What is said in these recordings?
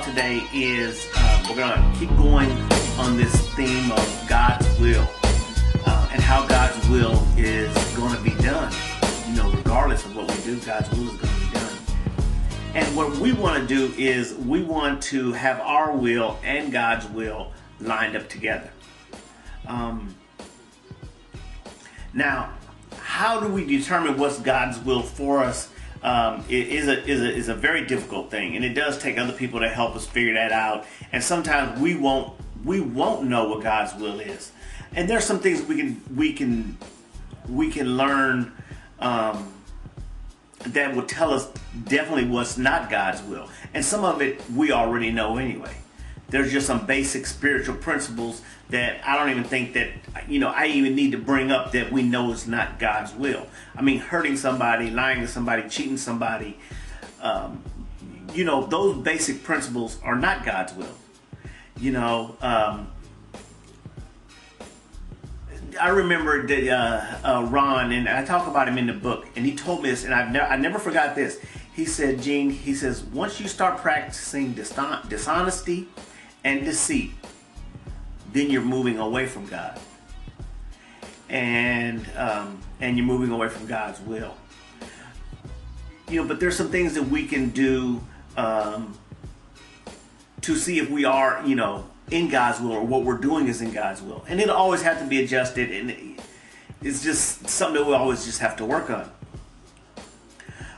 today is we're going to keep going on this theme of God's will and how God's will is going to be done. You know, regardless of what we do, God's will is going to be done. And what we want to do is we want to have our will and God's will lined up together. Now, how do we determine what's God's will for us? It is a very difficult thing, and it does take other people to help us figure that out. And sometimes we won't know what God's will is. And there's some things we can learn that will tell us definitely what's not God's will. And some of it we already know anyway. There's just some basic spiritual principles that I don't even think that, I even need to bring up that we know is not God's will. I mean, hurting somebody, lying to somebody, cheating somebody, those basic principles are not God's will. I remember that Ron, and I talk about him in the book, and he told me this, and I never forgot this. He said, Gene, he says, once you start practicing dishonesty and deceit, then you're moving away from God, and you're moving away from God's will. But there's some things that we can do to see if we are, in God's will, or what we're doing is in God's will. And it'll always have to be adjusted, and it's just something that we always just have to work on.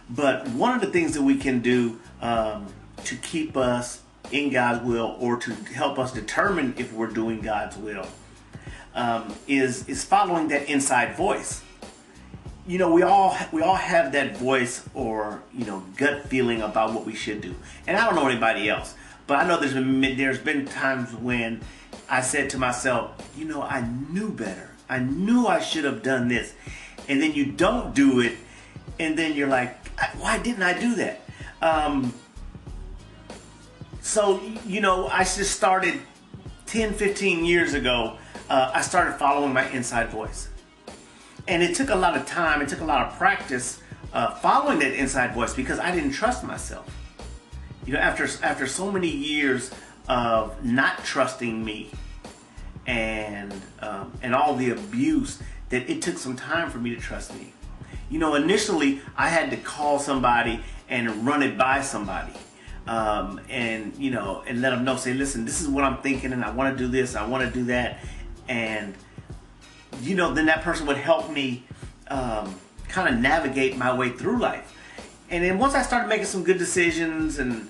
But one of the things that we can do to keep us in God's will, or to help us determine if we're doing God's will, is following that inside voice. We all have that voice or gut feeling about what we should do. And I don't know anybody else, but I know there's been times when I said to myself, I knew better. I knew I should have done this. And then you don't do it, and then you're like, why didn't I do that? So, I just started 10, 15 years ago. I started following my inside voice. And it took a lot of time. It took a lot of practice following that inside voice, because I didn't trust myself. After so many years of not trusting me and all the abuse, that it took some time for me to trust me. Initially I had to call somebody and run it by somebody, and let them know, say, listen, this is what I'm thinking, and I want to do this, I want to do that, and then that person would help me kind of navigate my way through life. And then once I started making some good decisions and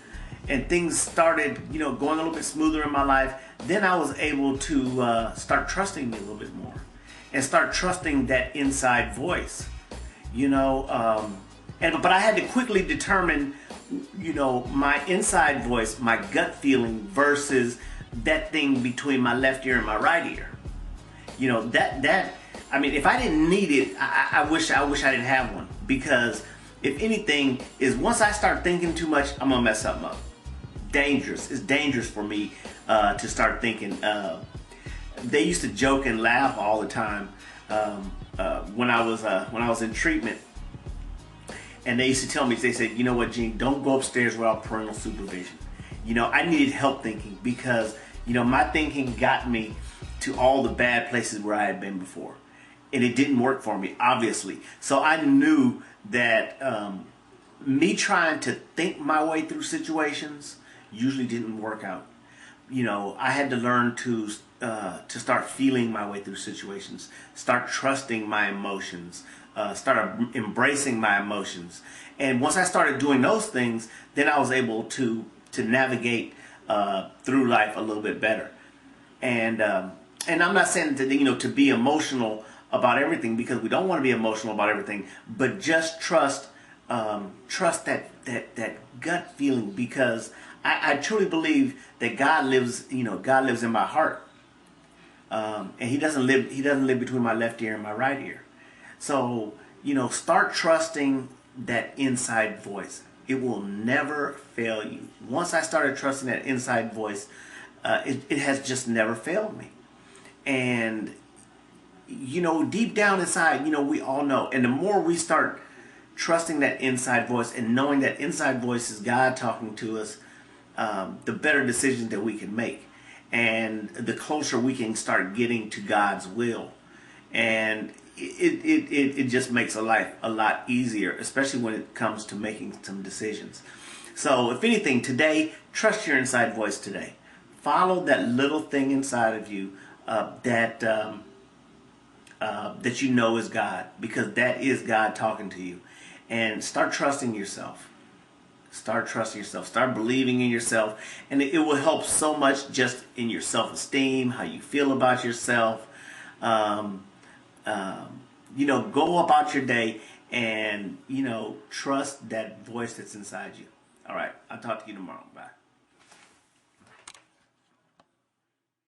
things started, going a little bit smoother in my life, then I was able to start trusting me a little bit more and start trusting that inside voice, but I had to quickly determine, my inside voice, my gut feeling versus that thing between my left ear and my right ear. If I didn't need it, I wish I didn't have one, because if anything, is once I start thinking too much, I'm gonna mess something up. Dangerous. It's dangerous for me to start thinking. They used to joke and laugh all the time when I was in treatment, and they used to tell me, they said, you know what, Gene, don't go upstairs without parental supervision. I needed help thinking, because my thinking got me to all the bad places where I had been before, and it didn't work for me, obviously. So I knew that me trying to think my way through situations usually didn't work out. I had to learn to start feeling my way through situations, start trusting my emotions, start embracing my emotions. And once I started doing those things, then I was able to navigate through life a little bit better. And I'm not saying to be emotional about everything, because we don't want to be emotional about everything, but just trust that gut feeling, because I truly believe that God lives in my heart, and He doesn't live between my left ear and my right ear. So start trusting that inside voice. It will never fail you. Once I started trusting that inside voice, it has just never failed me. And deep down inside, we all know. And the more we start trusting that inside voice and knowing that inside voice is God talking to us, the better decisions that we can make, and the closer we can start getting to God's will. And it just makes life a lot easier, especially when it comes to making some decisions. So if anything, today, trust your inside voice today. Follow that little thing inside of you that that you know is God, because that is God talking to you. And start trusting yourself. Start trusting yourself. Start believing in yourself. And it will help so much just in your self-esteem, how you feel about yourself. Go about your day and, trust that voice that's inside you. All right. I'll talk to you tomorrow. Bye.